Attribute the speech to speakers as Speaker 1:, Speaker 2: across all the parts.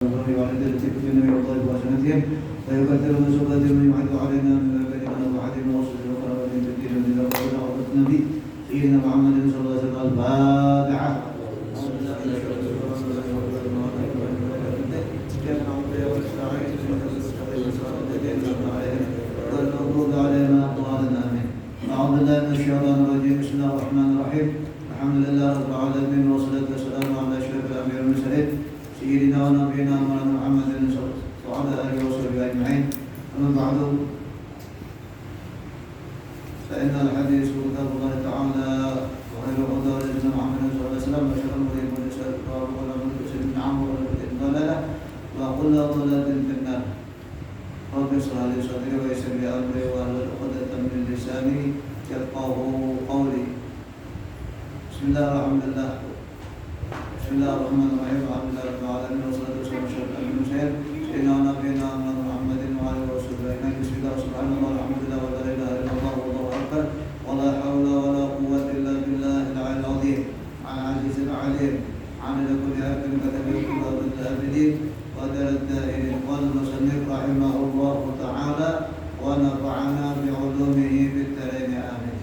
Speaker 1: وغفر لوالدينا في الدنيا والطيب وحسناتهم ويكثر من سباتهم ويعد علينا من عبادنا وعدنا وصل وقرابين في الدين والدين وقرابة النبي سيدنا محمد صلى الله عليه وسلم الفاتحة. والمغضوب علينا أطوالنا آمين. أعوذ بالله من الشيطان الرجيم. بسم الله الرحمن الرحيم. الحمد لله رب العالمين والصلاة والسلام على أشرف الأنبياء والمرسلين سيدنا ونبينا مولانا محمد وعلى آله وصحبه أجمعين. أما بعد فإن الحديث كتاب الله تعالى وخير الهدى هدى نبينا محمد صلى الله عليه وسلم وشر الأمور محدثاتها وكل محدثة بدعة وكل بدعة ضلالة وكل ضلالة في النار. رب اشرح لي صدري ويسر لي أمري واحلل عقدة من لساني يفقهوا قولي. بسم الله الرحمن الرحيم. بسم الله الرحمن الرحيم. الحمد لله رب العالمين والصلاة والسلام على أشرف المرسلين سيدنا ونبينا محمد وعلى آله وصحبه أجمعين. بسم الله سبحان الله الحمد لله ولا إله إلا الله والله أكبر ولا حول ولا قوة إلا بالله العلي العظيم العزيز العليم عمل كل أكل كتبه وابن الآبدين ودر الدائرين. قال المصنف رحمه الله تعالى ونفعنا بعلومه في الدارين آمين.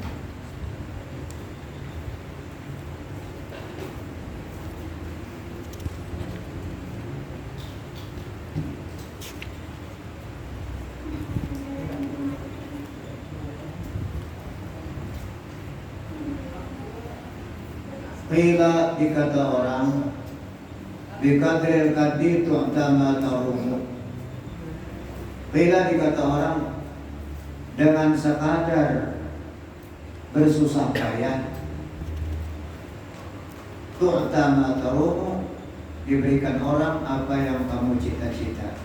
Speaker 1: Qila dikata orang bikadril kadi tu'tama tarumu. Qila dikata orang dengan sekadar bersusah payah tu'tama tarumu diberikan orang apa yang kamu cita-cita.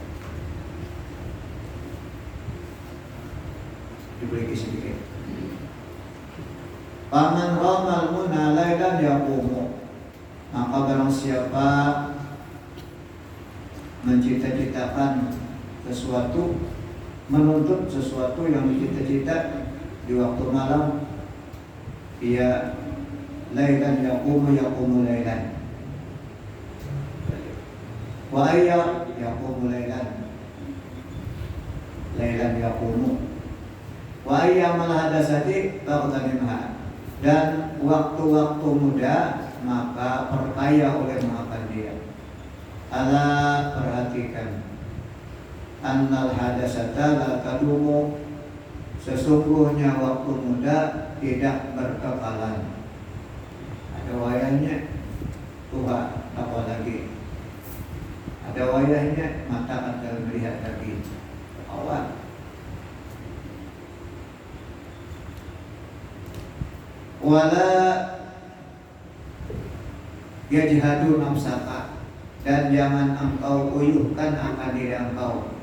Speaker 1: Diberi sedikit. Paman ramal muna lailan yaqumu, maka barang siapa mencita-citakan sesuatu, menuntut sesuatu yang dicita-cita di waktu malam, ia lailan yaqumu lailan wa ayya yaqumu lailan yaqumu wa ayya mal hadasati taghtanimha, dan waktu-waktu muda maka perkaya oleh makan dia. Ala perhatikan, annal hadasata la tadumu, sesungguhnya waktu muda tidak berkekalan. Ada wayahnya tua, apalagi ada wayahnya mata akan melihat lagi awal. Wala yajhadu nafsaka, dan jangan engkau uyuhkan akan diri engkau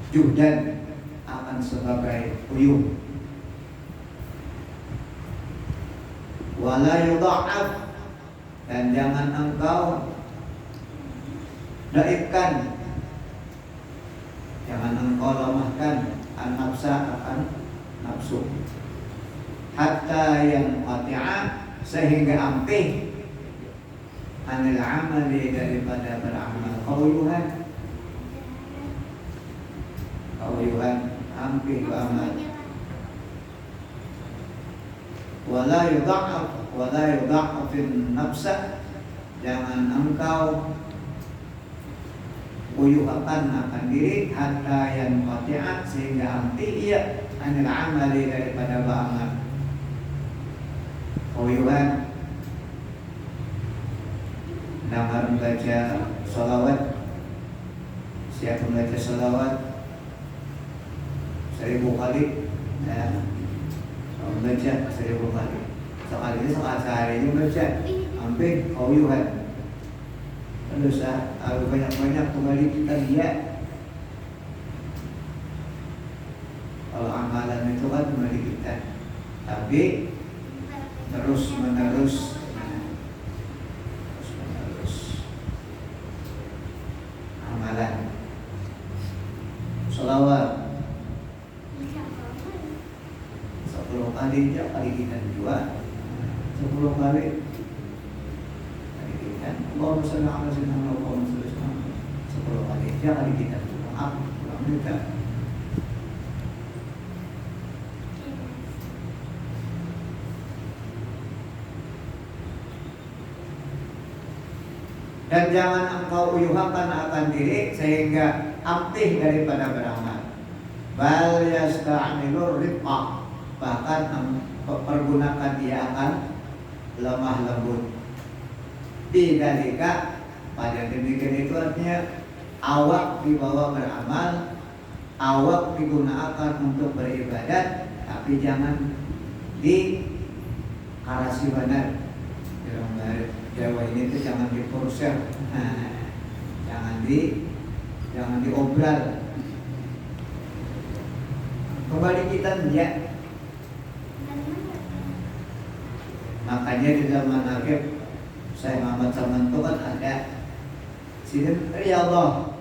Speaker 1: juhdan, akan sebagai uyuh. Wala yudha'af, dan jangan engkau daifkan, jangan engkau lemahkan an-nafsa akan nafsu. Hatta yang qati'a, sehingga ampih anil amali, daripada beramal. Kauyuhan ampih beramal. Wala yudha'afin nafsa, jangan engkau uyuhkan akan diri. Hatta yang qati'a, sehingga ampih ia anil amali, daripada beramal. Kauyuhan dengan membaca salawat. Siapa membaca salawat 1000 kali, membaca 1000 kali. Sekali sehari ini baca hampir kauyuhan. Terus banyak-banyak kembali kita lihat. Kalau amalan itu kan kembali kita, tapi terus menerus amalan. Salawat 10 kali, tiap kali kita dua 10 kali kita. Allahumma shalli ala sayyidina Muhammad 10 manusia kali kita maaf kurang minta. Dan jangan engkau uyuhakan akan diri sehingga ampih daripada beramal. Bal yasta'milur rifqah, bahkan pergunakan dia akan lemah lembut. Bidzalika, pada demikian itu artinya awak dibawa beramal, awak digunakan untuk beribadat, tapi jangan dikarasi benar. Jawa ini tuh jangan diproses, jangan diobral. Kembali kita lihat, makanya di zaman akhir saya Muhammad Salman itu kan ada sini riyadhah.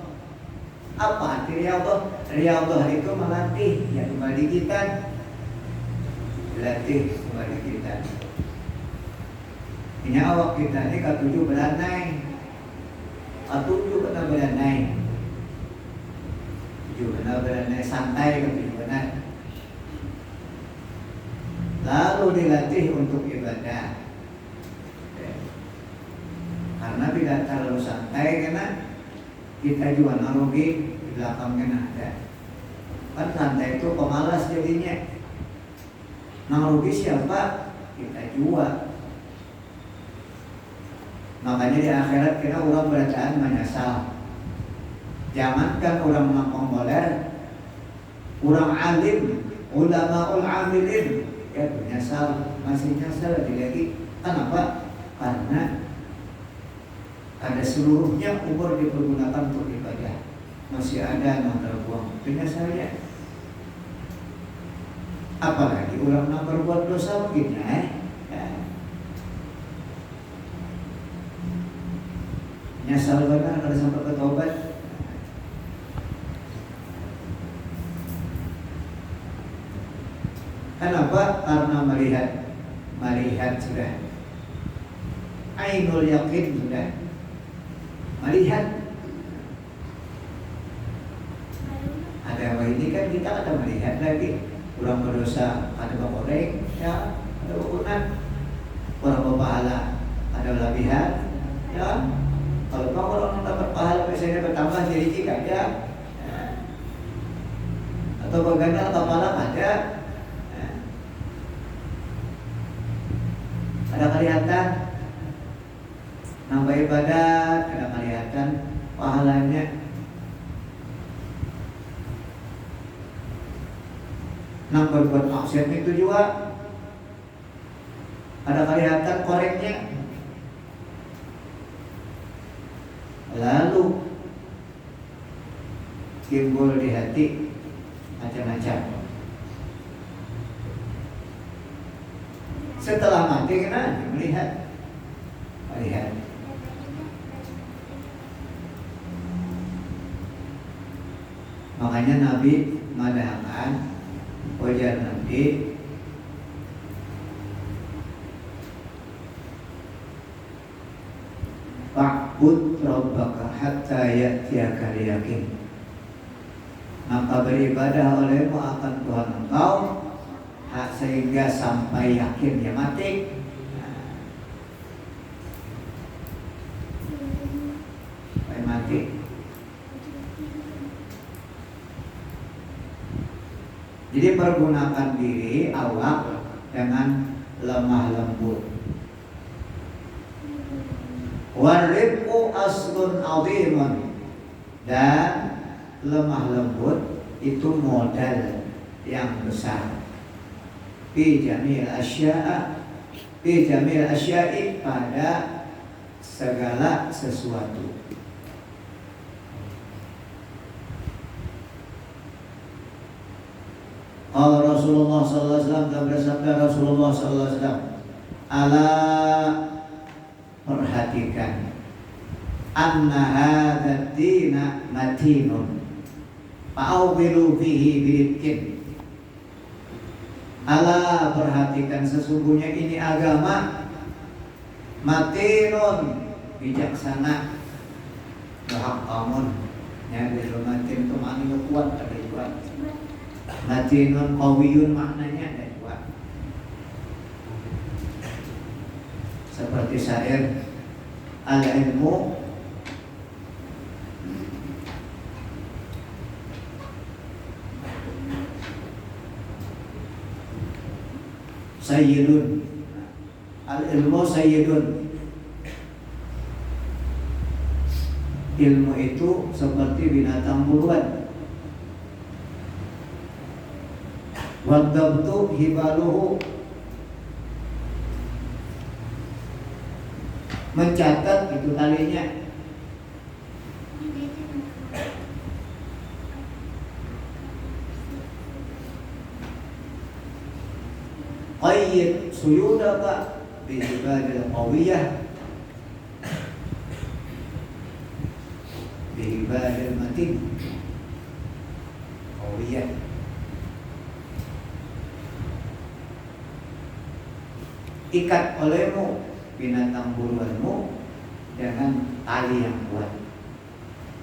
Speaker 1: Apa arti riyadhah? Riyadhah itu melatih, ya kembali kita latih kembali kita. Ini awak kita ini ketujuh beranai, ketujuh benar beranai, tujuh benar beranai santai, ketujuh benar. Lalu dilatih untuk ibadah. Karena tidak terlalu santai, karena kita juga narugi di belakangnya ada. Kan santai itu pemalas jadinya. Narugi siapa? Kita juga. Makanya di akhirat kita orang bacaan menyesal. Jangankan orang mengkompoler, orang alim, ulamaul amilin, ya menyesal, masih nyesal lagi. Kenapa? Karena ada seluruhnya umur dipergunakan untuk ibadah, masih ada yang terbuang. Penyesalnya. Apalagi orang yang berbuat dosa begini, nyesal benar kalau sampai bertobat. Kenapa? Karena melihat sudah, ainul yakin sudah melihat. Ada apa ini kan kita ada melihat lagi orang berdosa, ada bakoreng, ya, ada ukuran, orang berpahala, ada lebihan, ya. Kalau orang dapat pahala biasanya bertambah jadi jika aja, atau bagaimana kepala ada, ada kelihatan nambah ibadat, ada kelihatan pahalanya. Nambah buat maksiat itu juga ada kelihatan koreknya. Lalu timbul di hati macam-macam. Setelah mati kena melihat. Makanya Nabi madahkan wajar Nabi Fa'bud rabbaka hatta ya'tiyakal yakin. Maka beribadah olehmu akan Tuhan engkau sehingga sampai yakin dia mati. Sampai mati. Jadi pergunakan diri awak dengan lemah lembut. Warifqu aslun azimun, dan lemah lembut itu modal yang besar. Fi jamil asya'i, pada segala sesuatu. Kalau Rasulullah sallallahu alaihi wasallam bersabda, Rasulullah sallallahu alaihi wasallam, ala, perhatikan, anna hadzal dina matinun fa'awwilu fihi birifqin. Ala, perhatikan, sesungguhnya ini agama matinun, bijaksana, muhakamun, Ya, bila matin itu maknanya kuat, ada kuat. Matinun qawiyun maknanya ada kuat. Seperti syair al-ilmu sayyidun, al-ilmu sayyidun. Ilmu itu seperti binatang buruan. Wadabtu hibaluhu, mencatat itu talinya. Qayyid suyudaka bihibadil qawiyah, bihibadil matin qawiyah. Ikat olehmu binatang buruanmu dengan tali yang kuat.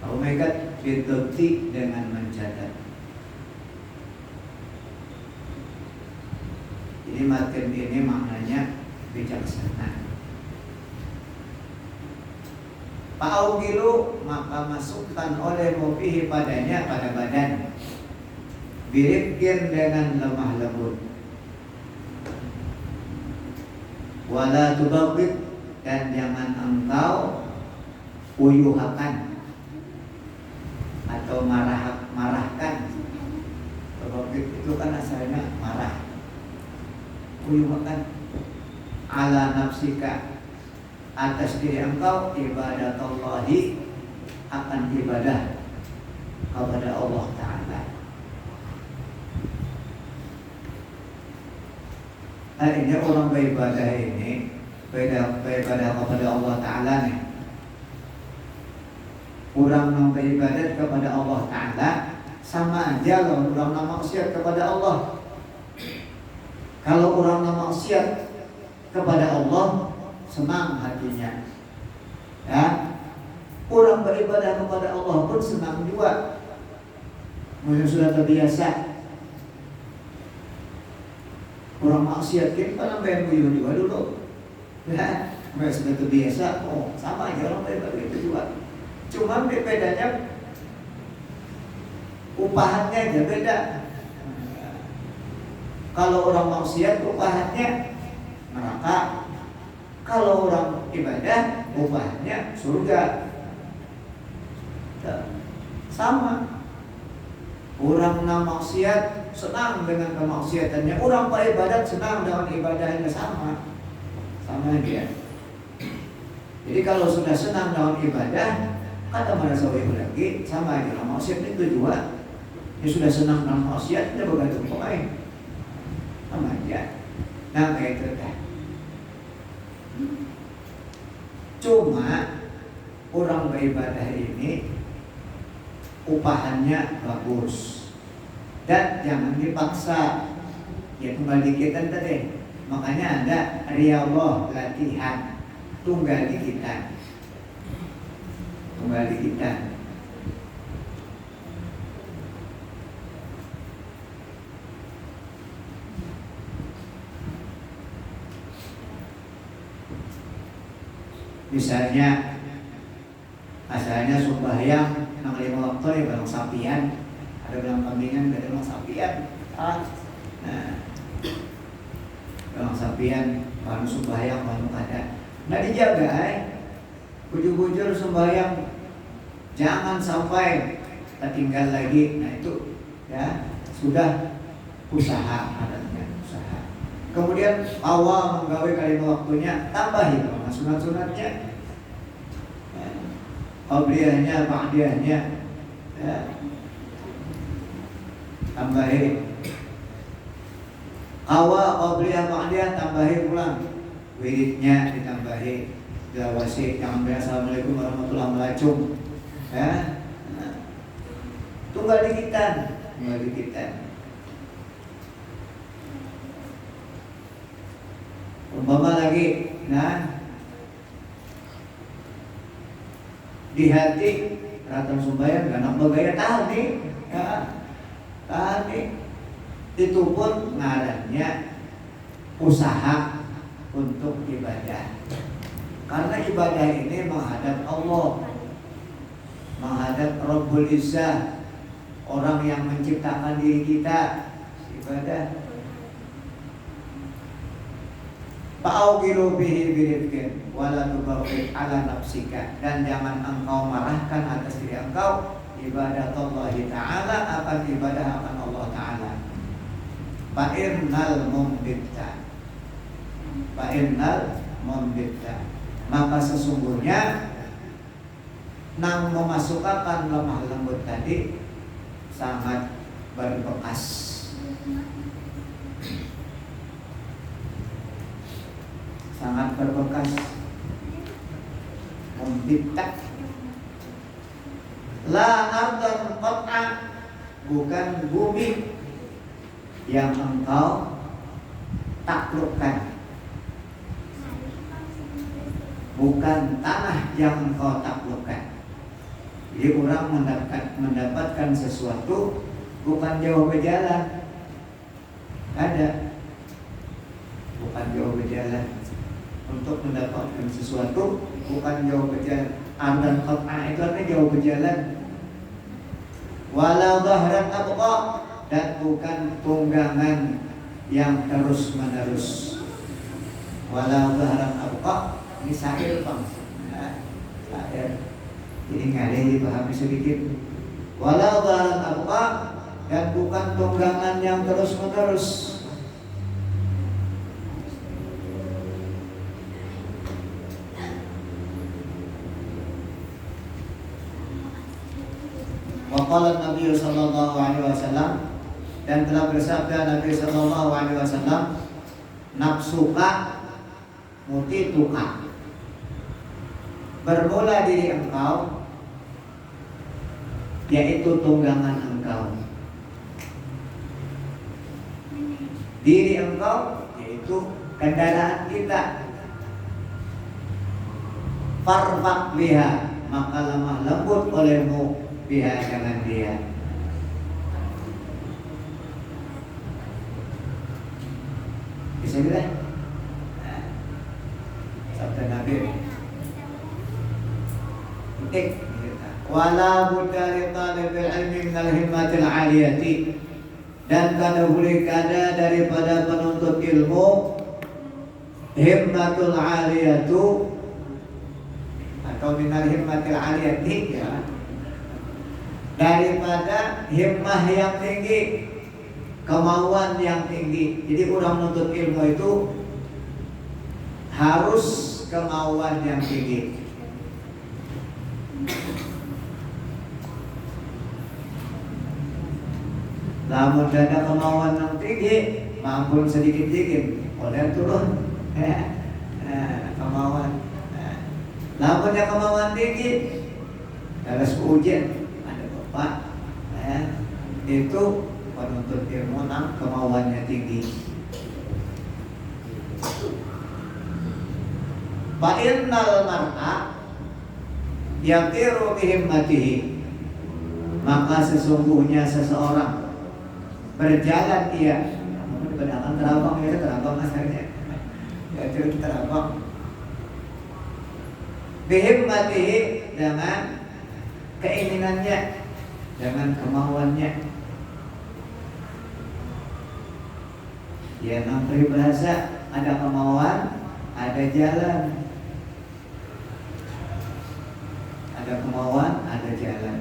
Speaker 1: Omegat bidoti, dengan mencatat. Jadi matin ini maknanya bijaksana. Fa'augilu, maka masukkan olehmu fihi padanya, pada badan, birifkin, dengan lemah lembut. Wala tubaqid, dan jangan engkau uyuhakan atau marahkan. Tubaqid itu kan asalnya marah. Uyuhakan ala nafsika, atas diri engkau, ibadatullahi, akan ibadah kepada Allah Ta'ala. Akhirnya orang beribadah ini, beribadah kepada Allah Ta'ala nih. Orang beribadah kepada Allah Ta'ala sama aja loh orang maksiat kepada Allah. Kalau orang maksiat kepada Allah, senang hatinya. Ya, orang beribadah kepada Allah pun senang juga. Mungkin sudah terbiasa. Orang maksiat kita pengen buyur juga dulu. Ya, mereka sudah terbiasa. Oh, sama aja orang beribadah itu juga. Cuma bedanya upahannya aja beda. Kalau orang maksiat upahannya neraka. Kalau orang ibadah upahannya surga. Sama. Orang maksiat senang dengan kemaksiatannya, orang beribadat senang dengan ibadahnya, sama dia. Jadi kalau sudah senang dengan ibadah, kata Manasawi lagi, sama aja orang maksiat itu juga. Dia sudah senang dengan maksiat, dia bergantung pemain, sama aja. Nah kayak itu kan. Cuma orang beribadah ini upahannya bagus dan jangan dipaksa. Ya tunggal dikitan tadi. Makanya ada riyadhah, latihan tunggal dikitan. Tunggal dikitan. Misalnya asalnya sembahyang nang 5 waktu ya barang sapian, ada barang kambingan, ada barang sapian. Nah, barang sapian, barang sembahyang, barang kada. Nah dijaga, bujur-bujur sembahyang, jangan sampai tertinggal lagi. Nah itu ya sudah usaha, adatnya usaha. Kemudian awal menggawe kali waktunya, tambahin sunat-sunatnya. Qabliyahnya, ba'diyahnya, ya. Tambahin. Awal qabliyah, ba'diyah, tambahin ulang. Wiridnya ditambahin. Jawasi, jangan biasa Assalamualaikum warahmatullahi wabarakatuh. Ya. Tunggal dikitan. Umpama lagi, nah di hati
Speaker 2: Ratan sembahyang gak nak bergaya tahan nih, ya, tahan nih. Itu pun ngarannya usaha untuk ibadah. Karena ibadah ini menghadap Allah, menghadap Rabbul Izzah, orang yang menciptakan diri kita. Ibadah. Fa'auqilu bihi birifqin wala tubaghid ala nafsika, dan jangan engkau marahkan atas diri engkau. Ibadah Allah Ta'ala akan ibadah akan Allah Ta'ala. Fa'innal mumbitta, fa'innal mumbitta, maka sesungguhnya nang memasukkan lemah lembut tadi sangat berbekas, sangat berbekas. Mumbitta la ardan qat'a, bukan bumi yang engkau taklukkan, bukan tanah yang engkau taklukkan. Jadi orang mendapatkan sesuatu bukan jauh berjalan, ada, bukan jauh berjalan. Untuk mendapatkan sesuatu bukan jauh berjalan. Ardan qat'a itu artinya jauh berjalan. Walau dhahran abqa, dan bukan tunggangan yang terus menerus. Walau dhahran abqa, ini syair bang, syair. Jadi ngalih dipahami sedikit. Walau dhahran abqa, dan bukan tunggangan yang terus menerus. Waqala Nabi sallallahu alaihi wasallam, dan telah bersabda Nabi sallallahu alaihi wasallam, nafsuka mutituka, bermula diri engkau, yaitu tunggangan engkau. Diri engkau yaitu kendaraan kita. Farfaq biha, maka lemah lembut olehmu biha, dengan dia. Bisa tidak? Sabda Nabi. Wala budda li talibil ilmi minal himmatil aliyati, dan kada boleh kada daripada penuntut ilmu himmatul aliyatu, atau minal himmatil aliyati, ya, daripada himmah yang tinggi, kemauan yang tinggi. Jadi orang menuntut ilmu itu harus kemauan yang tinggi. Namun ada kemauan yang tinggi, mampu sedikit-sedikit, boleh turun. Kemauan. Namun ada kemauan tinggi, harus ujian. Pak, itu penuntut ilmu nang kemauannya tinggi. Fa innal mar'a yatiru bihimmatihi, maka sesungguhnya seseorang berjalan dia, pedang terabang, ya terabang asalnya, ya itu terabang. Bihimmatihi, dengan keinginannya, dengan kemauannya. Ya, dalam peribahasa ada kemauan, ada jalan. Ada kemauan, ada jalan.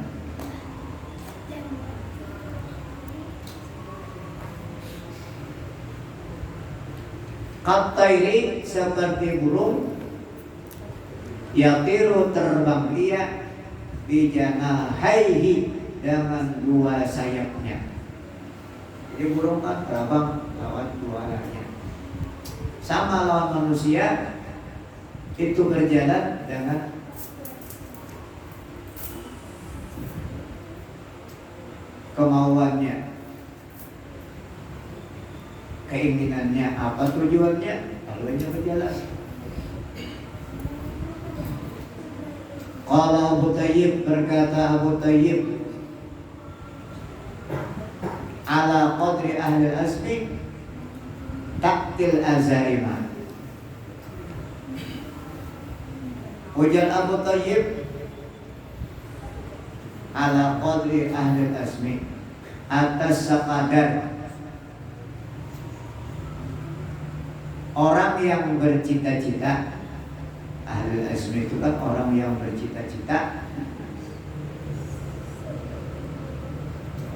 Speaker 2: Qattairi, seperti burung, yatiru, terbang dia, bijanahaihi, dengan dua sayapnya. Jadi burung kan terbang lawan dua sayapnya. Sama lawan manusia itu berjalan dengan kemauannya, keinginannya, apa tujuannya, lalu berjalan. Qala Abu Tayyib, berkata Abu Tayyib, ala qadri ahli asmi taktil azaimah. Ujar Abu Tayyib, ala qadri ahli asmi, atas sekadar orang yang bercita-cita. Ahli asmi itu kan orang yang bercita-cita.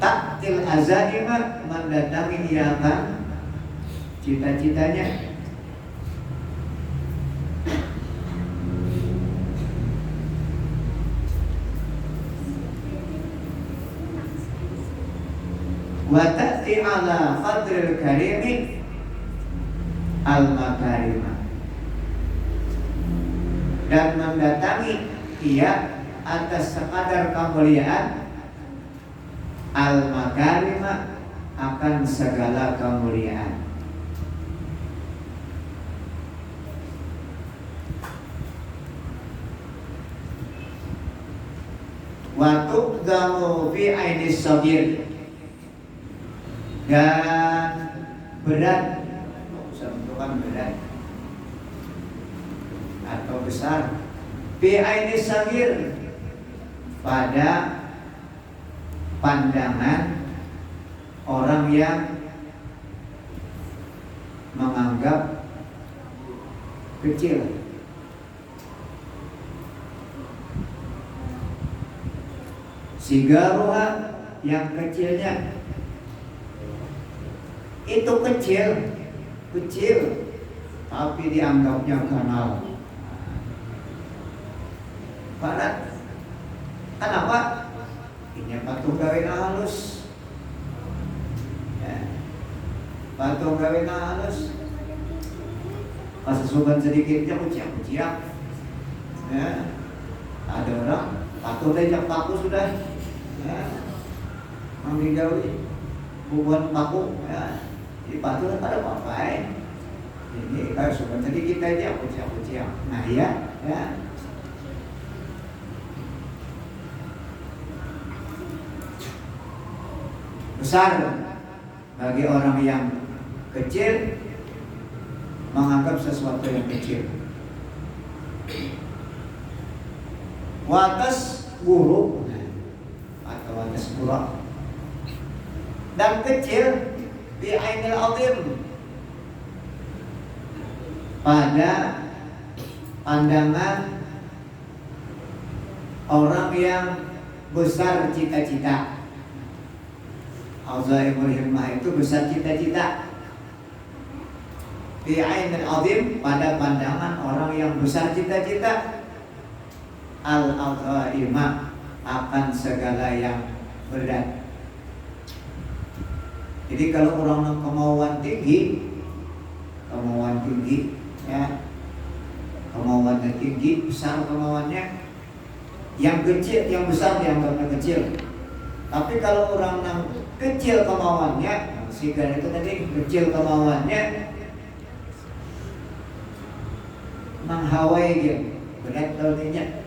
Speaker 2: Taktil azaimah, mendatangi ia akan cita-citanya. Wa ta'ti ala qadril karimi al-makarimah, dan mendatangi ia atas sekadar kemuliaan al-makarimah, akan segala kemuliaan. Wa tuqdamu fi ainis sabir, dan berat, bukan berat atau besar, fi ainis sabir, pada pandangan orang yang menganggap kecil. Sigaruha, yang kecilnya itu kecil, tapi dianggapnya kanal. Karena kenapa? Ini patung gawin halus, ya. Patung gawin halus, kesusuban sedikitnya kuciak, ya. Ada orang patung tejak paku sudah, ya. Manggi gawi bubuhan paku, ya. Di patung ada apa-apa, ini kesusuban sedikit aja kuciak. Nah ya. Besar bagi orang yang kecil, menganggap sesuatu yang kecil. Watas buruk atau watas buruk, dan kecil bi ainil azim, pada pandangan orang yang besar cita-cita. Azaimul himmah itu besar cita-cita. Fi ainil azim, pada pandangan orang yang besar cita-cita. Al-azaimah, akan segala yang berat. Jadi kalau orang kemauan tinggi, ya, kemauannya tinggi, besar kemauannya, yang kecil, yang besar dianggapnya kecil. Tapi kalau orang yang kecil kemauannya, sigar itu tadi kecil kemauannya, menghawai gitu, berat artinya.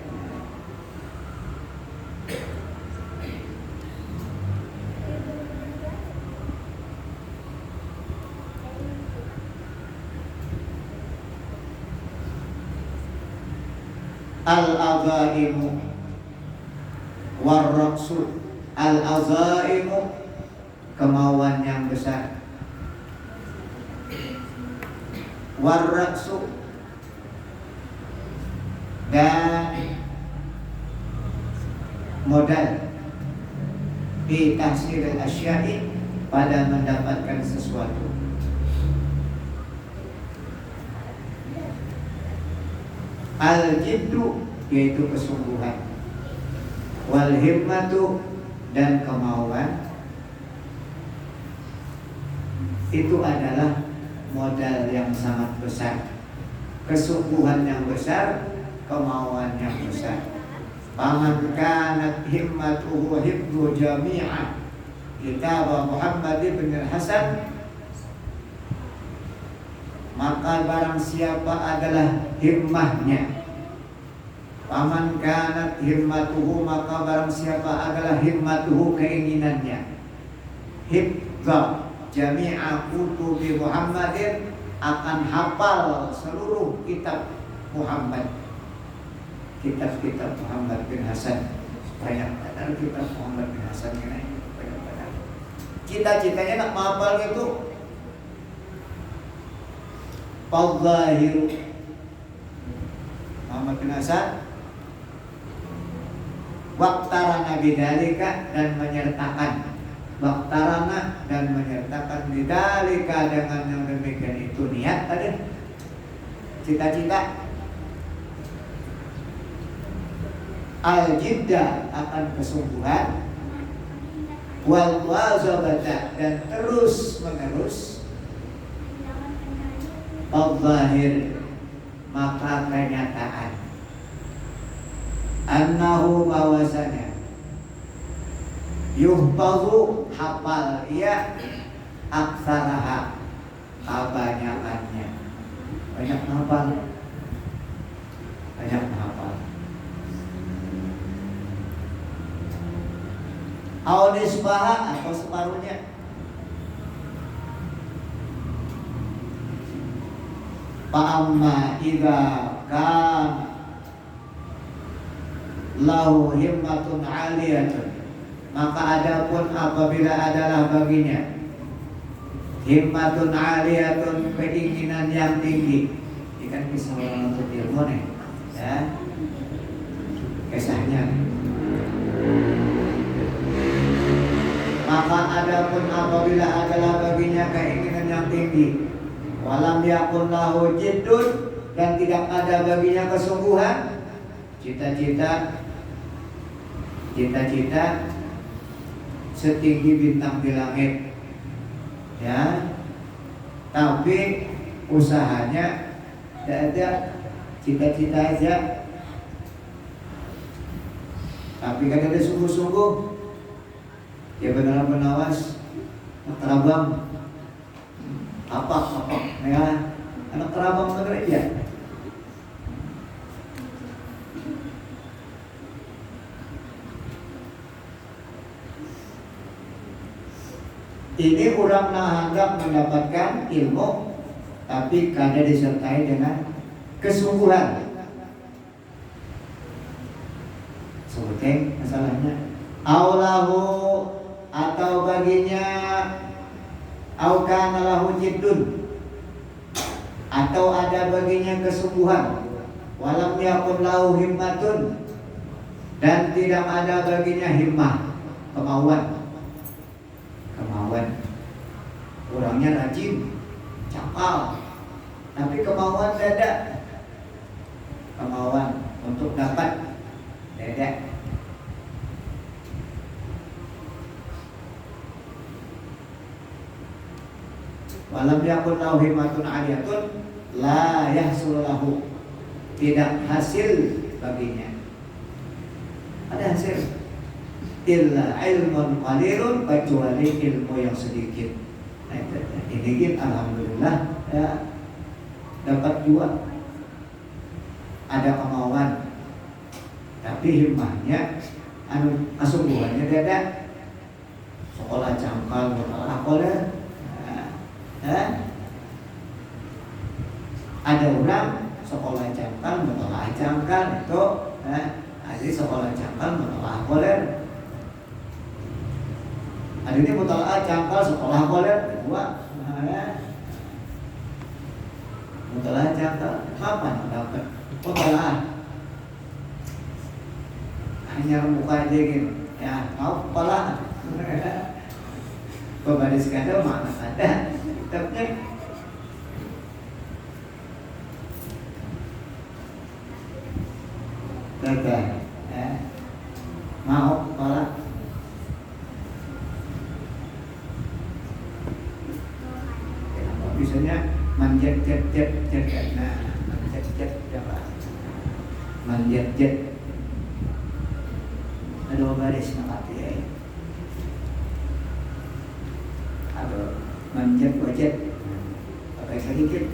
Speaker 2: Al-azaimu war-raqsu, al-azaimu, kemauan yang besar, war-raqsu, dan modal di tahsil al-asya'i, pada mendapatkan sesuatu. Al-jiddu, yaitu kesungguhan, wal himmatu, dan kemauan, itu adalah modal yang sangat besar. Kesungguhan yang besar, kemauan yang besar. Faman kanat himmatuhu hibdu jami'a kitab Muhammad ibn Hasan, maka barang siapa adalah himmahnya, Paman kanat himmatuhu, maka barang siapa adalah himmatuhu, keinginannya, hifdza jami'a kutubi Muhammadin, akan hafal seluruh kitab Muhammad, kitab-kitab Muhammad bin Hasan. Banyak benar kitab Muhammad bin Hasan ini, banyak benar. Cita-citanya nak menghafal itu. Fadzahiru Muhammad bin Hasan waktarana bidalika, dan menyertakan, waktarana dan menyertakan bidalika, dengan yang demikian itu niat tadi, cita-cita, al-jidda akan kesungguhan, wal muwazabata dan terus menerus, al-zahir maka kenyataan, annahu bahwasanya, yuhfazu hafal ia, aksaraha kebanyakannya, banyak hafal, banyak hafal. Aunisbaha atau separuhnya. Fa'amma idza kana lahu himmatun 'aliyatun, maka adapun apabila adalah baginya himmatun 'aliyatun, keinginan yang tinggi. Ini kan kisah orang untuk ilmu nih, ya. Kisahnya. Maka adapun apabila adalah baginya keinginan yang tinggi, walam yakun lahu jiddun, dan tidak ada baginya kesungguhan, cita-cita setinggi bintang di langit, ya, tapi usahanya tidak ada, cita-cita aja, tapi kan ada sungguh-sungguh, ya benar-benar awas, terabang, apa, ya, anak terabang bener ya. Ini orang hendak mendapatkan ilmu, tapi kada disertai dengan kesungguhan. Seperti masalahnya, aulahu atau baginya, au kana lahu jiddun, atau ada baginya kesungguhan, walam yakun lahu himmatun, dan tidak ada baginya himmah, kemauan. Orangnya rajin, cakal, tapi kemauan dada, kemauan untuk dapat dada. Walam yakun lahu himmatun 'aliyatun, la yahsul lahu, tidak hasil baginya. Ada hasil, illa ilmun qalilun, kecuali ilmu yang sedikit. Ini gitu, alhamdulillah, ya, dapat dua, ada kemauan, tapi himmahnya, kesungguhannya dada. Sekolah cangkal, sekolah, ada orang sekolah cangkal, sekolah cangkal itu, ada sekolah cangkal, sekolah koler. Ada ini mutalaah cangkal sekolah koler kedua, mutalaah cangkal kapan dapat mutalaah? Hanya muka aja gini, ya mau kepala, pembaris kada mana ada, kitabnya. Gagal, mau kepala. Biasanya manjat, nah, manjat, apa? Manjat, ada baris nak ya. Ada manjat, pakai sedikit.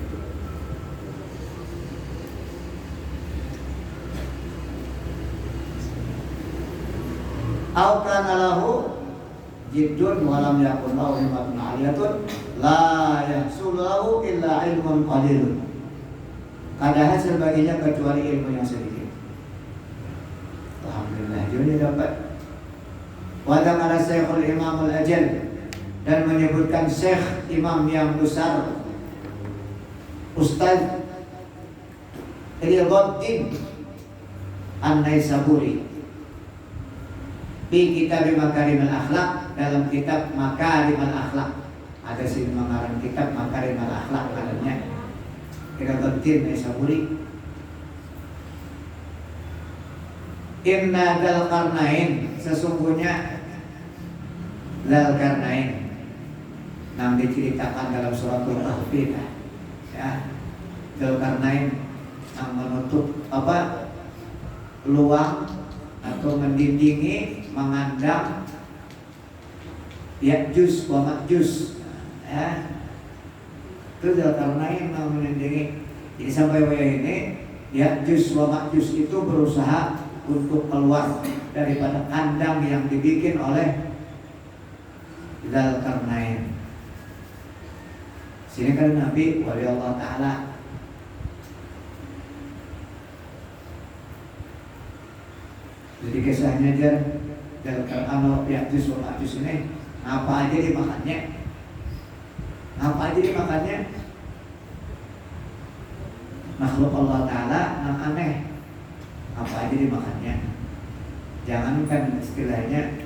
Speaker 2: jiddun wa lam yakun lahu himmatun 'aliyatun la yahsulu lahu illa ilmun qalilun. Ada hasil baginya kecuali ilmu yang sedikit. Alhamdulillah, ini dapat. Wa dzakara Syekhul Imam Al-Ajal, dan menyebutkan Syekh Imam yang besar, Ustaz Ridwaddin An-Naisaburi di kitab Makarim Al-Akhlaq, dalam kitab Makarim Al-Akhlaq. Ada sih mengarang kitab Makarim Al-Akhlaq namanya. Ridwaddin Naisaburi. Inna Dzal Qarnain, sesungguhnya Dzal Qarnain yang diceritakan dalam surat Al-Kahfi, ya, Dzal Qarnain yang menutup luang atau mendindingi, mengandang Ya'juj wa Ma'juj, ya. Itu Dzal Qarnain yang melindungi. Jadi sampai wayah ini Ya'juj wa Ma'juj itu berusaha untuk keluar daripada kandang yang dibikin oleh Dzal Qarnain. Sini kan Nabi wali Allah Ta'ala jadi kisahnya dia Dzal Qarnain Ya'juj wa Ma'juj ini apa aja dimakannya. Apa aja dimakannya? Makhluk Allah Ta'ala yang aneh. Apa aja dimakannya. Jangankan istilahnya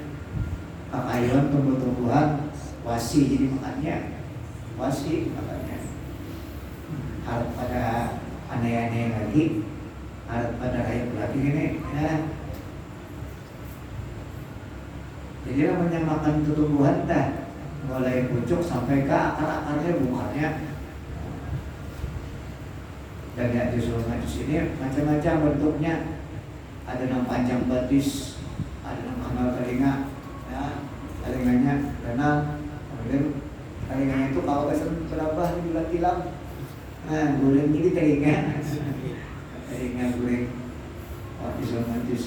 Speaker 2: kakayuan, tumbuh-tumbuhan, wasi jadi makannya. Wasi makannya. Harap pada aneh-aneh lagi. Harap pada kayak lagi ini, ya. Jadi namanya makan tumbuhan dah, mulai pucuk sampai ke akar-akarnya, bunganya. Dan Ya'juj wa Ma'juj ini macam-macam bentuknya. Ada yang panjang batis, ada yang kenal telinga, ya, telinganya kenal. Kemudian telinganya itu kalau kesan berapa tilam. Nah, guling ini telinga guling. Ya'juj wa Ma'juj.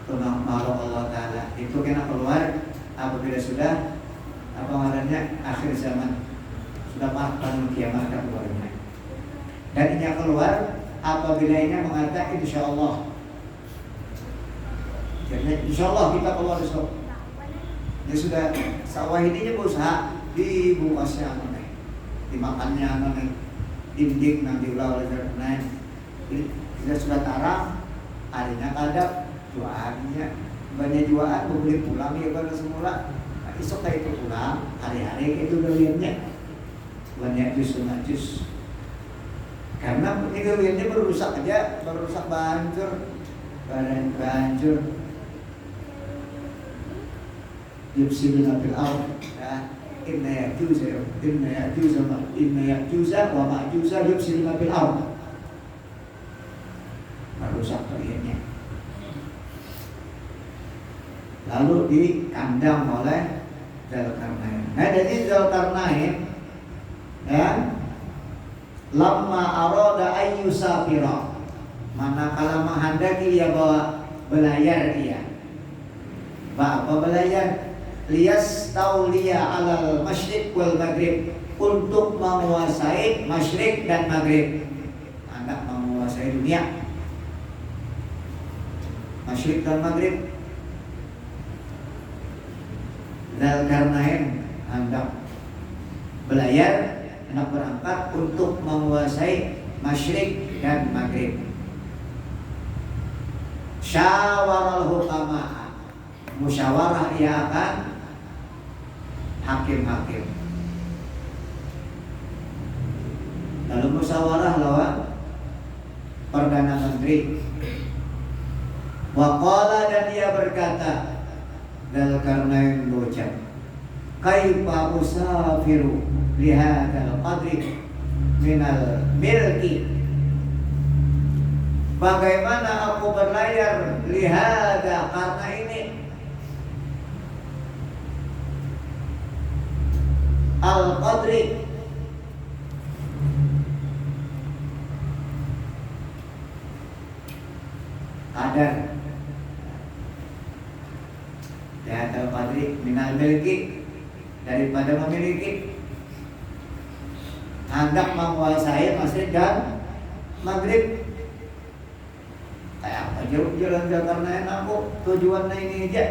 Speaker 2: Tentang makhluk Allah Ta'ala itu kena keluar apabila sudah apa namanya akhir zaman, sudah pakai kiamat akan keluarnya. Dan ini keluar apabila ini mengatakan insya Allah. Jadi insya Allah kita keluar besok. Dia sudah sawah ini berusaha dibukasnya aneh, dimakannya aneh, dinding nanti ulah oleh karena kita sudah tarang, harinya kadap. Jualannya banyak jualan, boleh pulang ya pada semula. Nah, esok kayak itu pulang, hari-hari itu galiannya banyak jus. Karena ini galiannya berusak aja, berusak banjur, banjur. Yufsiduna fil ardh, ya. Inna Ya'juj wa Ma'juj yufsiduna fil ardh. Merusak galiannya. Lalu dikandang oleh Dzal Qarnain. Nah, jadi Dzal Qarnain, ya, lamma arada ayyusafira, manakala menghendaki dia bawa belayar dia. Apa belayar? Liyastauliya alal masyriq wal maghrib, untuk menguasai masyriq dan maghrib. Hendak menguasai dunia, masyriq dan maghrib. Dzal Qarnain hendak belayar, hendak berangkat untuk menguasai masyriq dan maghrib. Syawaral hukama, musyawarah ia akan hakim-hakim. Lalu musyawarah lawan Perdana Menteri. Waqala, dan ia berkata, Dzal Qarnain berucap, kaifa usafiru lihadzal qadri minal milki, bagaimana aku berlayar lihada karena ini al-qadri, kadar. Lailatul Qadri minal milki, daripada memiliki. Hendak menguasai masjid dan maghrib. Kayak apa jalan Zulkarnain aku tujuannya ini aja.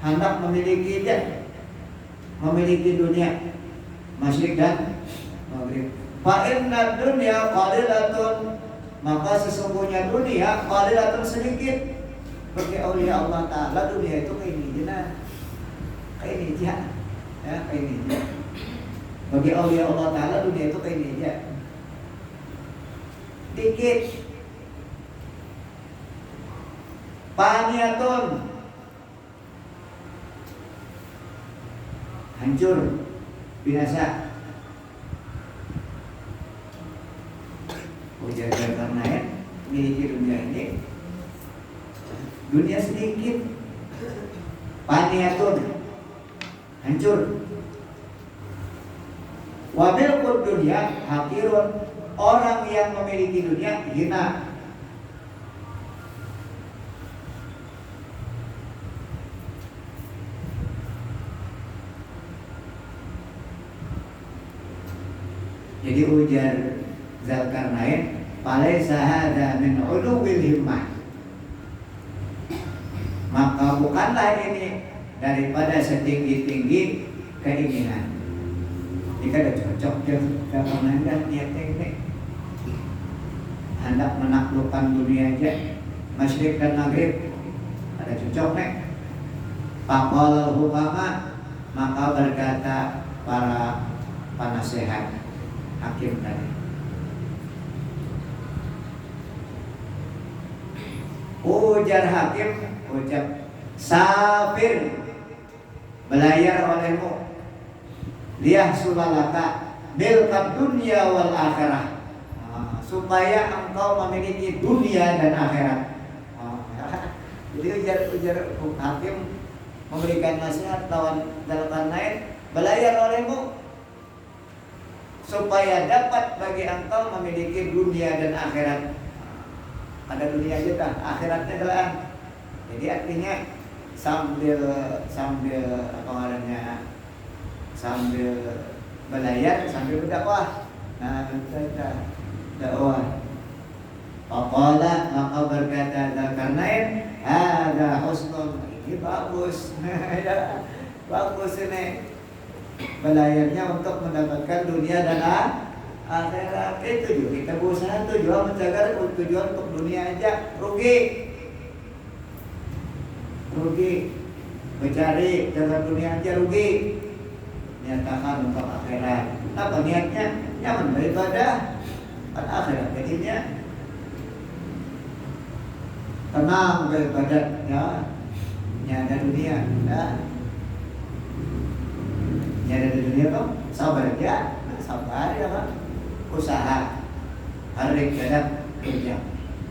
Speaker 2: Hendak memiliki aja, memiliki dunia, masjid dan maghrib. Fa inna dunya qalilatun, maka sesungguhnya dunia qalilatun sedikit. Bagi aulia Allah Ta'ala dunia itu kayak ini aja, kayak ini aja, ya kayak ini aja. Bagi aulia Allah Ta'ala dunia itu kayak ini aja, dikit. Paniyatun, hancur, binasa. Ujar Zulkarnain miliki dunia ini, dunia sedikit. Paniyatun, hancur. Wabil dunia hakirun, orang yang memiliki dunia hina. Jadi ujar Zulkarnain, "Falaisa hadza min 'uluwil himmah." Maka bukanlah ini daripada setinggi-tinggi keinginan. Jika ada cocok Zulkarnain dan niatnya ini hendak menaklukkan dunia aja, masyrik dan maghrib, ada cocok nih. Faqala hukama, maka berkata para penasehat hakim tadi, ujar hakim, ucap safir, belayar olehmu, liyah sulalaka milkat dunia wal akhirah, supaya engkau memiliki dunia dan akhirat. Jadi ujar hakim memberikan nasihat lawan Zulkarnain, belayar olehmu supaya dapat bagi engkau memiliki dunia dan akhirat. Ada dunia aja dah, akhiratnya adalah. Jadi artinya sambil apa namanya, sambil belayar sambil berdakwah. Nah, kita dakwah. Faqala, maka berkata Zulkarnain, "Hadza husnun." Ini bagus. Ya, bagus ini. Belayarnya untuk mendapatkan dunia dan akhirat. Itu juga kita berusaha tujuan menjaga tujuan untuk dunia aja rugi. Mencari jalan dunia aja rugi. Nyatakan untuk akhirat. Apa niatnya? Nyaman beribadah, kan akhirat jadinya tenang beribadah, ya. Nyada dunia, ya. Nyada dunia tuh sabar aja, sabar ya kan. Usaha, hari kadang kerja,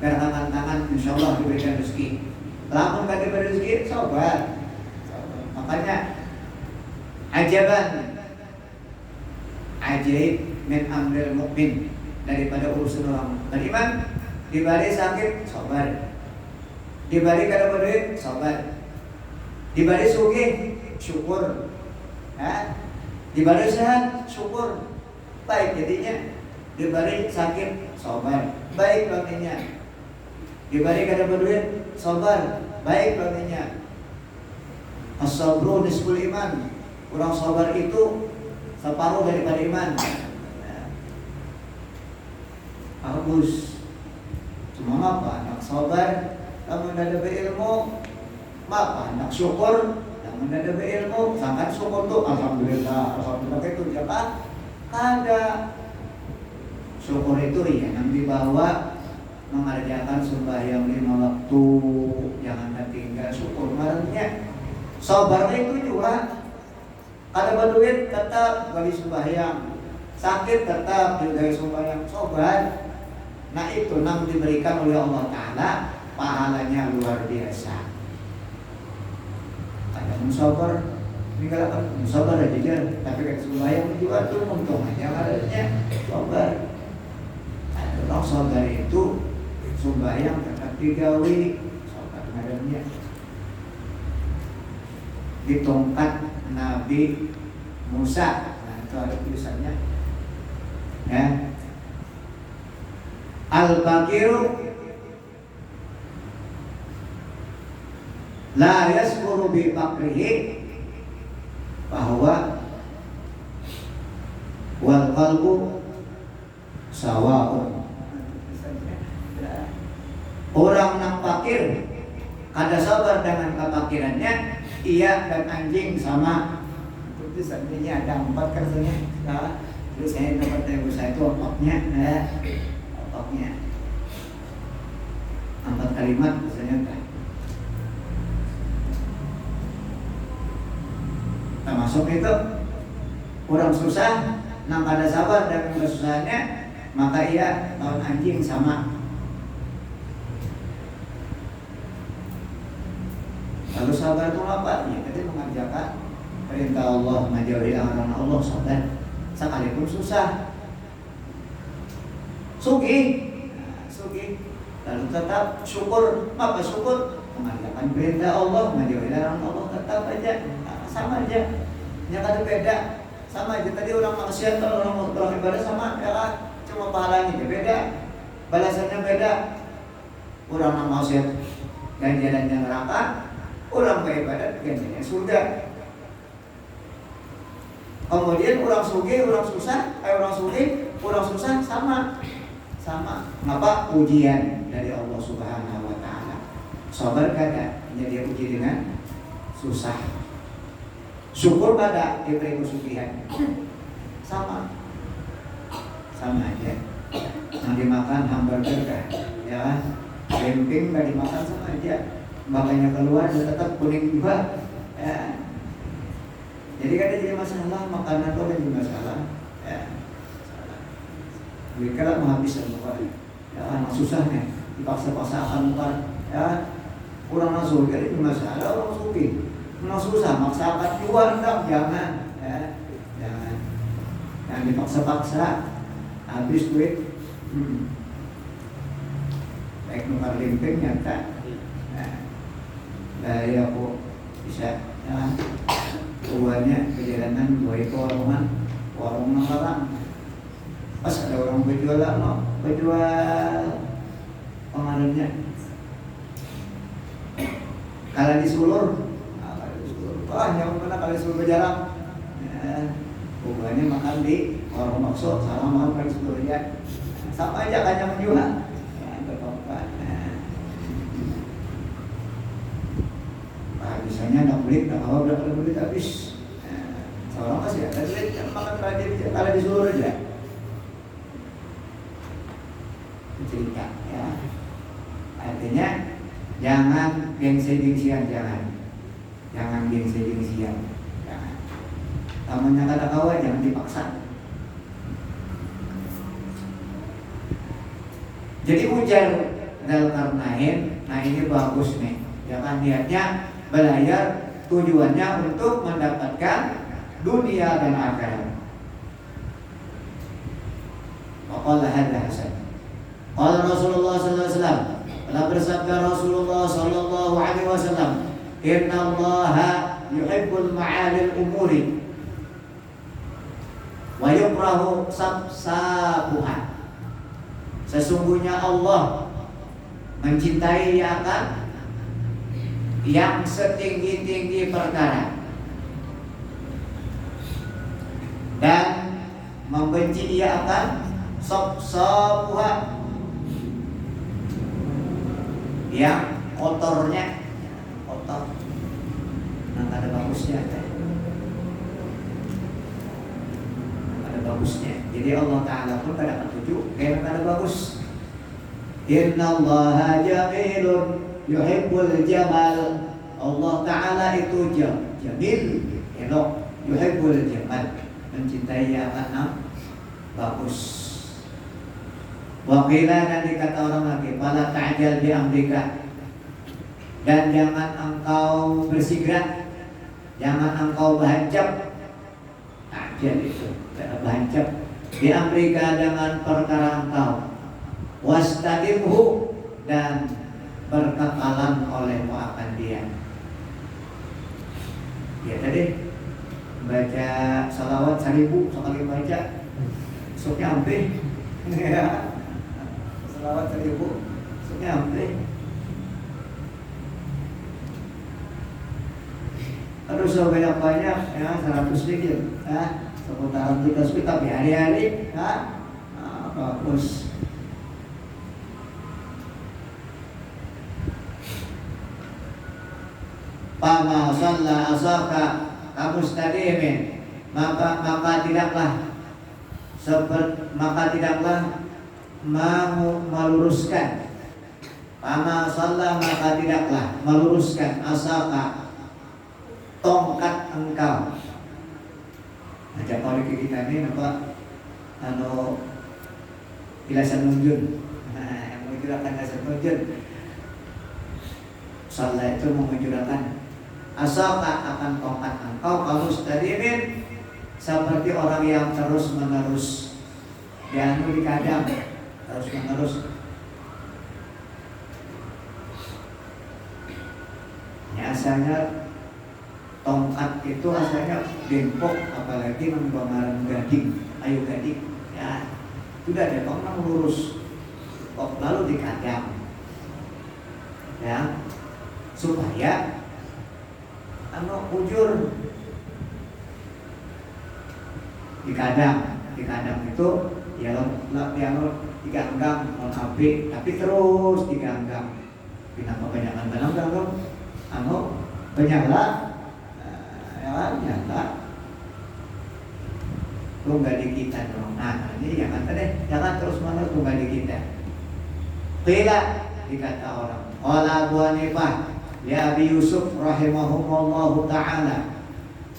Speaker 2: tangan insya Allah diberikan rezeki. Lamun kan diberi rezeki, sabar. Makanya ajaib min amril mukmin, daripada urusan orang beriman. Dibari sakit, sabar. Dibari kada berduit, sabar. Dibari sugih, syukur. Dibari sehat, syukur. Baik jadinya. Dibari sakit, sabar, baik artinya. Dibari kada berduit, sabar, baik artinya. As-sabru nisful iman. Kurang sabar itu separuh daripada iman. Bagus. Cuma apa? Nak sabar, namun ada berilmu. Apa? Nak syukur, namun ada berilmu. Sangat syukur tuh, alhamdulillah itu siapa? Ada. Syukur itu ya yang dibawa mengerjakan sembahyang 5 waktu, jangan tertinggal. Syukur marahnya. Sabar itu juga. Ada berduit tetap bagi sembahyang, sakit tetap juga sembahyang, sabar. Nah itu yang diberikan oleh Allah Ta'ala, pahalanya luar biasa. Ada musabar, tinggal musabar aja, tapi kan sembahyang juga tuh untung aja karenanya sabar. Kalau sabar itu sembahyang tetap digawi, sabar karenanya. di tongkat Nabi Musa. Nah, itu ada tulisannya. Ya. Al-Bakiru la yaskuru bi fakrihi bahwa wal qalbu sawaun. Orang yang fakir kada sabar dengan kefakirannya, ia dan anjing sama. Itu sebenarnya ada 4 katanya. Nah, terus saya dapat dari ibu saya itu opaknya, opaknya 4 kalimat misalnya kan. Termasuk itu orang susah, nang kada sabar dengan kesusahannya, maka ia lawan anjing sama. Lalu sabar itu apa? Ya, kita mengerjakan perintah Allah, menjauhi larangan Allah, sabar sekalipun susah. Sugih, lalu tetap syukur. Apa syukur? Mengerjakan perintah Allah, menjauhi larangan Allah, tetap aja sama aja. Yang ada beda, sama aja. Tadi orang maksiat, kalau orang ibadah sama, ya kan? Cuma pahalanya beda, balasannya beda. Orang yang maksiat ganjarannya neraka, orang beribadat ganjarannya surga. Kemudian orang sugih, orang susah, orang sugih, orang susah sama. Ngapa? Ujian dari Allah Subhanahu wa taala. Sabar kada jadi uji dengan susah. Syukur kada diberi kesugihan. Sama aja. Yang dimakan hamburger kan, ya kan? Camping nggak dimakan sama aja. Makanya keluar tetap kuning juga. Ya. Jadi kan jadi masalah makanan itu ada masalah. Ya. Mereka menghabiskan muka. Ya, anak susah nih, dipaksa-paksa akan muka. Ya, kurang langsung jadi masalah orang suki. Memang susah, maksakan keluar jangan. Ya, jangan. Yang dipaksa-paksa habis duit. Baik nukar limping nyata. Dari aku bisa ya, uangnya perjalanan buat ke warung malam. Pas ada orang berjual pengaruhnya. Kalau disulur, yang mana kalau disulur berjalan, uangnya makan di warung maksud, sama makan kalau disulur ya, sama aja kan yang menjual. Misalnya nak beli, nak bawa berapa beli habis. Seorang masih ada duit yang makan kalau disuruh aja. Cerita, ya. Artinya jangan gengsi-gengsian, jangan gengsi-gengsian. Tamunya kata kawan jangan dipaksa. Jadi ujar Dzulkarnain, nah ini bagus nih. Ya kan niatnya belajar, tujuannya untuk mendapatkan dunia dan akhirat. Waqala hadza hasan. Qala Rasulullah sallallahu alaihi wasallam, telah bersabda Rasulullah sallallahu alaihi wasallam, "Inna Allaha yuhibbul ma'alil umuri wa yukrahu sabsabuha." Sesungguhnya Allah mencintai yang setinggi-tinggi perkara dan membenci ia akan sabsabuha yang kotornya, kotor. Nah, ada bagusnya, ada bagusnya. Jadi Allah Taala pun pada petunjuk, kayak ada bagus. Inna Allaha jamilun yuhibbul jamal. Allah Ta'ala itu jamil, elok. Yuhibbul jamal, mencintai yang bagus. Wakilah nanti kata orang lagi, fala ta'jal bi amrika, dan jangan engkau bersegera, jangan engkau bahancap. Ta'jal itu bahancap bi amrika dengan perkara engkau. Wastaqimhu, dan berkekalan olehmu akan dia. Ya tadi baca salawat 1000 sekali baca sok nyampe. Ya. Salawat 1000 sok nyampe. Harus banyak-banyak ya 100 dikit ya seputaran kita tapi hari-hari ya bagus. Pama shalla asaka kamustadimin maka tidaklah meluruskan. Pama shalla maka tidaklah meluruskan asaka tongkat engkau. Aja kalau kita ini apa ilasan nunjun. Yang mengujurakan ilasan nunjun. Salah itu mengujurakan asaka akan tongkat engkau kamu stadimin seperti orang yang terus menerus dikadang terus menerus. Ya, asalnya tongkat itu asalnya dempok, apalagi menggambaran gading, ayu gading. Ya, sudah ada tongkat lurus, lalu dikadang, ya, supaya ujur dikadang itu ya yang diganggang habis, tapi terus diganggang. Kenapa kebanyakan ganggang? Penyala. Nyata tunggal di kita dong. Nah ini jangan terus menerus tunggal di kita. Qila dikata orang. Qala Abu Hanifah ya Abi Yusuf rahimahumullahu ta'ala.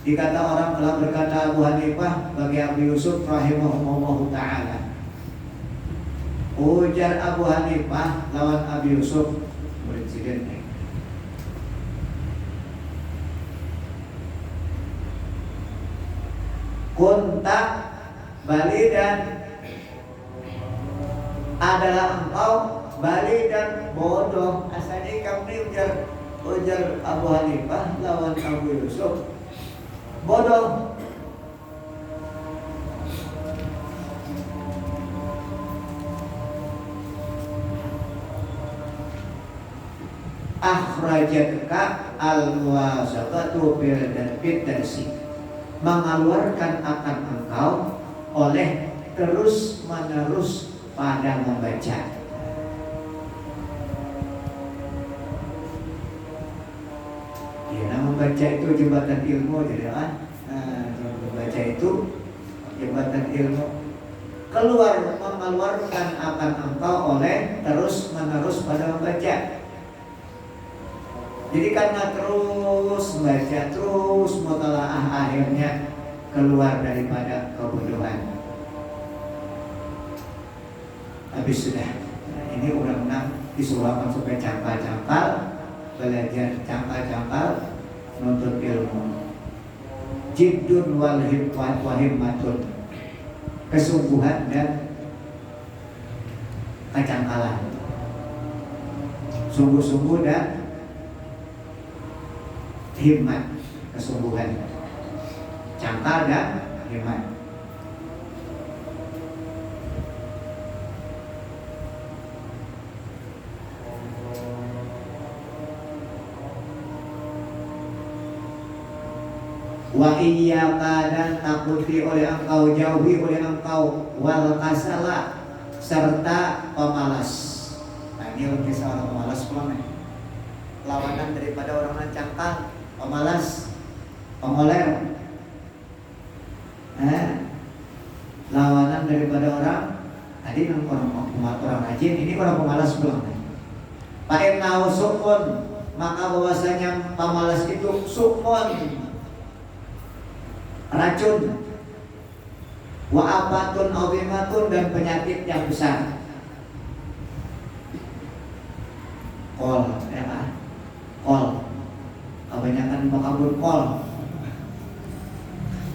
Speaker 2: Dikata orang telah berkata Abu Hanifah bagi Abi Yusuf rahimahumullahu ta'ala. Ujar Abu Hanifah lawan Abi Yusuf presiden. Kunta balidan adalah engkau balidan bodoh. Asalnya kamu ujar Abu Hanifah lawan Abu Yusuf bodoh. Akhrajatka al-muwazabatu bil darsi, mengeluarkan akan engkau oleh terus menerus pada membaca. Ya, membaca itu jembatan ilmu, jadi kan? Membaca itu jembatan ilmu. Mengeluarkan akan engkau oleh terus menerus pada membaca. Jadi karena terus membaca, terus mutalaah, akhirnya keluar daripada kebodohan. Habis sudah. Nah, ini undang-undang disuarakan supaya cangkal-cangkal, belajar cangkal-cangkal, menuntut ilmu. Jiddun wal himmatun, kesungguhan dan kecangkalan. Sungguh-sungguh dan himmat, kesungguhan, cangkal dan himmat. Wa iyyaka dan takuti oleh engkau, jauhi oleh engkau wal kasala serta pemalas. Nah ini untuk seorang pemalas pulang. Lawanan daripada orang yang cangkal, pemalas, pemoler. Lawanan daripada orang tadi orang rajin, ini orang pemalas pulang. Fa'innahu sukmun, maka bahwasanya pemalas itu sukmun, racun, wa afatun azimatun, dan penyakit yang besar. Kol, ya kan? Kol, kebanyakan makabur kol.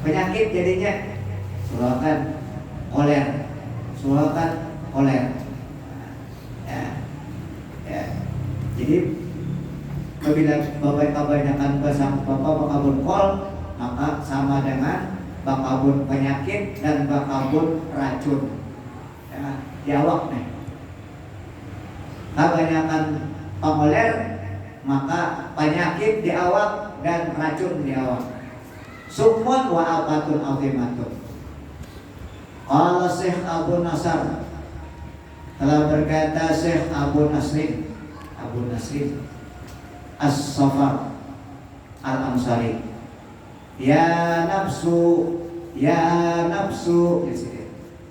Speaker 2: Penyakit jadinya sulakan koler, ya. Jadi Apabila kebanyakan bakabun kol, maka sama dengan bakabun penyakit dan bakabun racun. Ya, jawab nih. Kebanyakan pengoler, maka penyakit di awak dan racun di awak. Sukmun wa afatun azimatun. Qala Syekh Abu Nasr, telah berkata Syekh Abu Nasrin As-Safar Al-Ansari, ya nafsu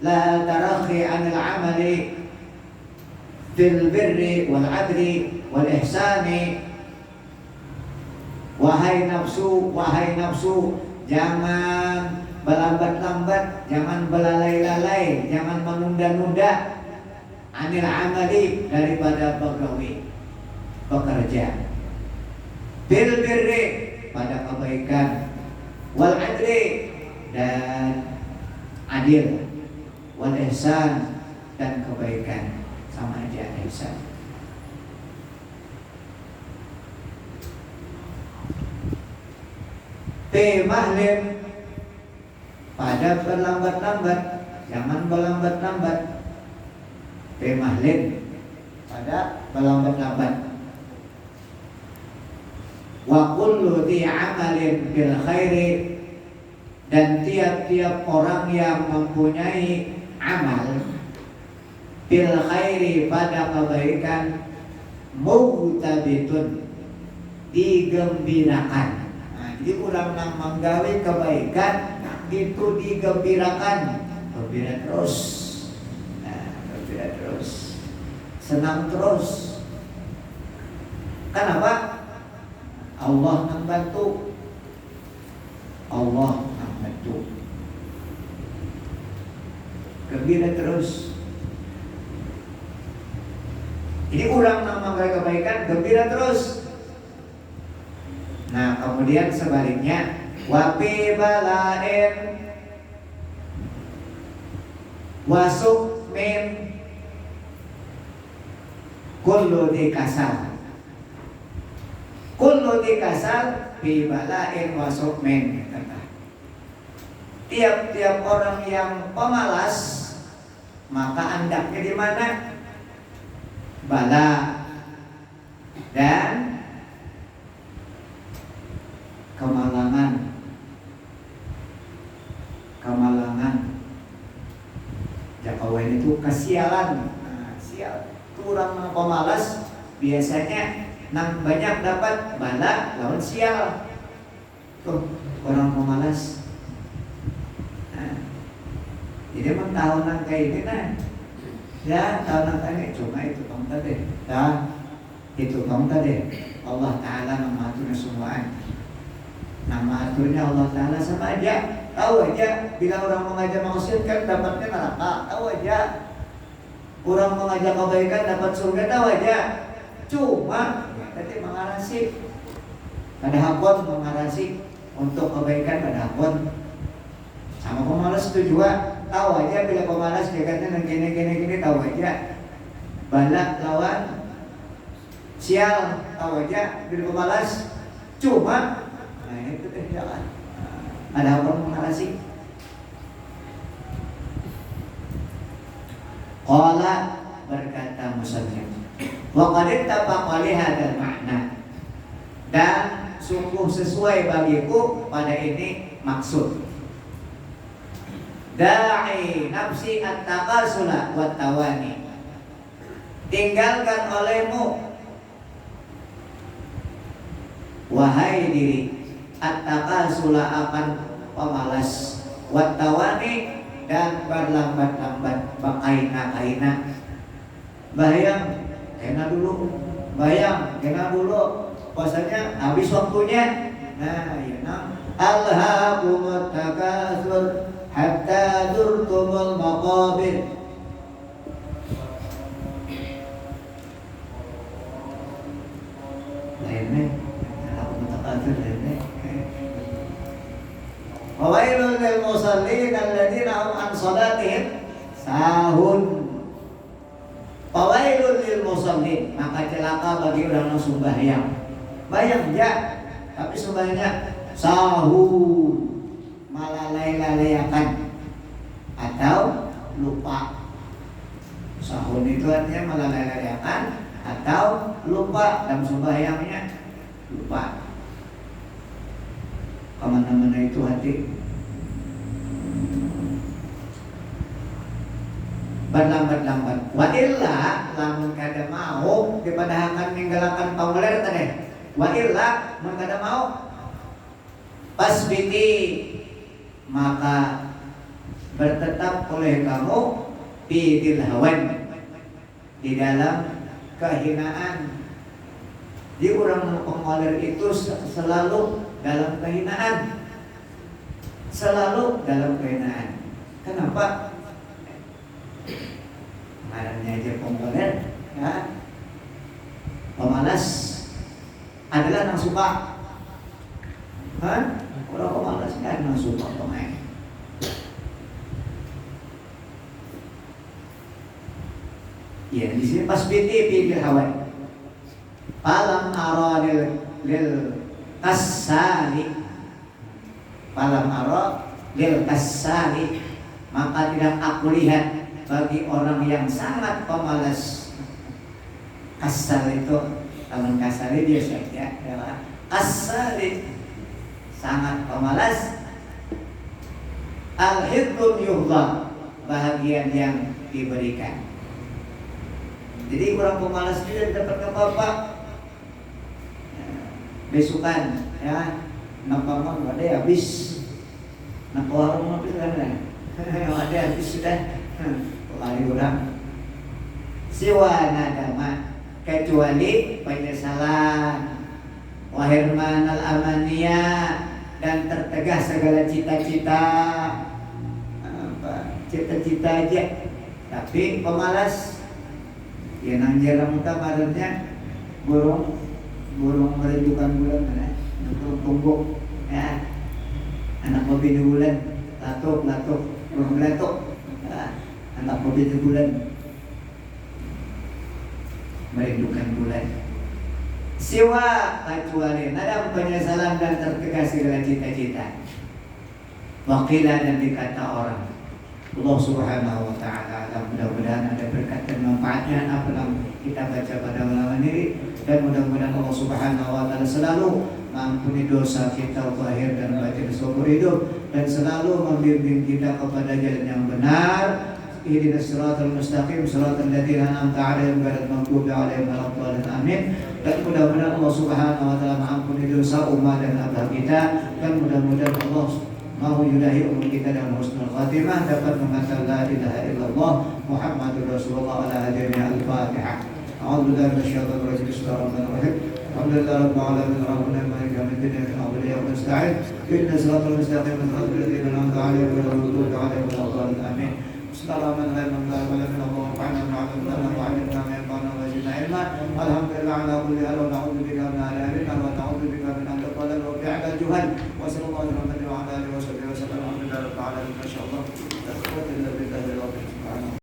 Speaker 2: la tarakhi 'anil 'amali fil birri wal 'adli wal ihsani. Wahai nafsu, jangan berlambat-lambat, jangan belalai-lalai, jangan menunda-nunda, 'anil 'amali, daripada bekerja, bil birri, pada kebaikan, wal 'adli, dan adil, wal ihsan, dan kebaikan, sama aja ihsan. Mahlin, pada berlambat-lambat, jangan berlambat-lambat. Mahlin, pada berlambat-lambat. Wa kullu dhi 'amalin bil khairi, dan tiap-tiap orang yang mempunyai amal bil khairi, pada kebaikan, mughtabitun, digembirakan. Jadi orang nang menggawe kebaikan itu digembirakan, gembira terus, gembira terus, senang terus. Kenapa? Allah membantu, gembira terus. Jadi orang nang menggawe kebaikan gembira terus. Nah, kemudian sebaliknya, wapi balain wasuk min kullu dikasal fi balain wasuk min. Tiap-tiap orang yang pemalas, maka andaknya di mana? Bala dan kemalangan. Jakawan itu kesialan. Sial. Itu orang pemalas biasanya nang banyak dapat bala lawan sial. Tuh orang pemalas. Jadi emang tahunan kayak ini ya tahunan kayak cuma itu kamu tadi. Itu kamu tadi. Allah Ta'ala mengaturnya semuanya. Nama aturnya Allah Ta'ala sama aja. Tahu aja, bila orang mengajak maksiat kan dapatnya neraka. Tahu aja. Orang mengajak kebaikan dapat surga. Tahu aja. Cuma tadi mengarasi, pada hakon mengarasi untuk kebaikan pada hakon. Sama pemalas itu juga. Tahu aja bila pemalas dia katanya gini tahu aja. Balak lawan sial, tahu aja bila pemalas. Cuma itu deh jalan. Ada orang mengarasi. Qala, berkata musannif, wa qad ittafaqa li hadzal ma'na, dan sungguh sesuai bagiku pada ini maksud. Da'i nafsi at-taqasula wa tawani, tinggalkan olehmu wahai diri at-taqasula, akan pemalas, wattawani, dan berlambat-lambat, bakaina. Bayang kena dulu, puasanya habis waktunya. Nah, ya alhaakumut takatsur hatta zurtumul maqabir. Lainnya Wawailul lil musallin alladzina hum an salatihim sahun. Wawailul lil musallin, maka celaka bagi orang yang sembahyang. Bayang ya, tapi sebanyak sahur, malalai-lalayakan atau lupa. Sahur itu artinya malalai-lalayakan atau lupa, dan sembahyangnya lupa. Kemana-mana itu hati berlambat-lambat. Wa illa lamun kada mau dipadahakan ninggalakan pamuler tadi. Wa illa mun kada mau pasbiti, maka bertetap oleh kamu bidil hawan, di dalam kehinaan. Di orang pamuler itu selalu dalam kehinaan. Selalu dalam kehinaan. Kenapa? Ngarannya aja pemboler, ya. Pemalas adalah nang suka. Hah? Orang pemalas kan nang suka pemain. Ya, di sini pas binti hawan. Palam ara lil kasali. Palam ara lil kasali, maka tidak aku lihat bagi orang yang sangat pemalas. Kasal itu, taman kasali dia saja, ya. Kasali sangat pemalas. Al-hidun yuhda, bahagian yang diberikan. Jadi orang pemalas dia dapat apa-apa. Besukan, ya, nampaknya ada habis. Nak warung habis kan? Ada habis sudah. Lari orang siwa nadama, kecuali penyesalan, wahirman al-amaniyya, dan tertegah segala cita-cita. Cita-cita aja tapi pemalas. Ya nang jarang kabarnya burung merindukan bulan, burung tungguk, ya, anak mobil bulan, latuk burung latuk, anak mobil bulan merindukan bulan. Siwa kecuali nadam penyesalan dan tertegah segala cita-cita. Wakilah dan dikata orang. Allah Subhanahu wa ta'ala, mudah-mudahan ada berkat dan manfaatnya apa yang kita baca pada malam ini, dan mudah-mudahan Allah Subhanahu wa ta'ala selalu mengampuni dosa kita zahir dan batin seumur hidup, dan selalu membimbing kita kepada jalan yang benar. Ihdinas siratal mustaqim, siratal ladzina an'amta 'alaihim ghairil maghdubi 'alaihim waladdallin. Amin. Dan mudah-mudahan Allah Subhanahu wa ta'ala mengampuni dosa umat dan abah kita, dan mudah-mudahan Allah mau yudahi umur kita dengan husnul khatimah, dapat mengatakan la ilaha illallah Muhammadur Rasulullah ala hadirinya al-Fatihah. A'udzu billahi minasyaitonir rajim. Bismillahirrahmanirrahim. Alhamdulillahi rabbil alamin arrahmanir rahim maliki yaumiddin iyyaka na'budu wa iyyaka nasta'in ihdinas siratal mustaqim siratal ladzina an'amta 'alaihim ghairil maghdubi 'alaihim waladdallin. Amin. Bismillahirrahmanirrahim. Alhamdulillah ala kulli hal wa na'udzu bika min adzabil nar wa na'udzu bika min an taqala wa fi'al juhal